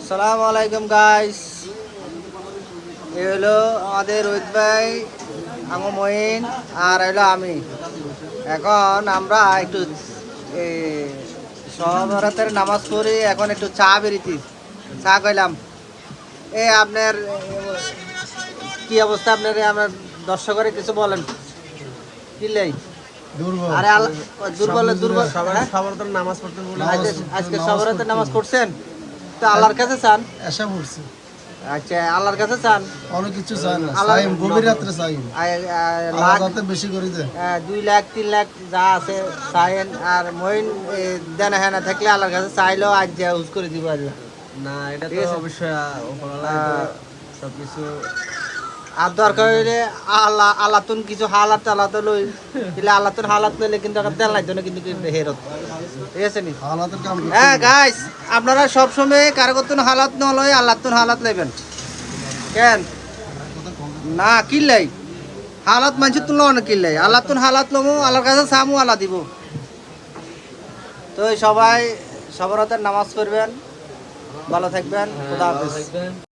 সালাম আলাইকুম গাইস, এ হলো আমাদের রোহিত ভাই, আমু মঈন আর হলো আমি। এখন আমরা একটু সহবরাতের নামাজ পড়ি, এখন একটু চা বেরিতি চা কইলাম। আপনার কি অবস্থা? আপনার দর্শকের কিছু বলেন কি লাই? আরে দুর্বল দুর্বল সবার নামাজ পড়তে আজকে সবরাতের নামাজ পড়ছেন তো আল্লাহর কাছে চান? আশা করছি আচ্ছা, আল্লাহর কাছে চান, অনেক কিছু চাই না, চাই গভীর রাত্রে চাই লাখ যাতে বেশি করে দেয় 2 লাখ 3 লাখ যা আছে চাইন। আর মইন দেনা হেনা থাকলে আল্লাহর কাছে চাইলেও আজ যা হুজ করে দিব আজ না। এটা ঠিক তো আছে। অবশ্যই সবকিছু আর দরকার হইলে আল্লাহ তুন কিছু হালাত টালাত লই দিলে, আল্লাহ তুন হালাত লইলে কিন্তু একটা তেল লাগতো না, কিন্তু হেরত। ঠিক আছে নি? হালাতের কাম হ্যাঁ গাইস, আপনারা সবসময় কারো তুন হালাত ন লই আল্লাহ তুন হালাত লইবেন কেন না? কিল্লাই হালাত মানুষের তুলনা অনেক কিল্লাই, আল্লাহ তুন হালাত লমু, আল্লাহর কাছে চামু, আল্লাহ দিব। তো সবাই সবার হাতে নামাজ পড়বেন, ভালো থাকবেন, খুদা হাফেজ।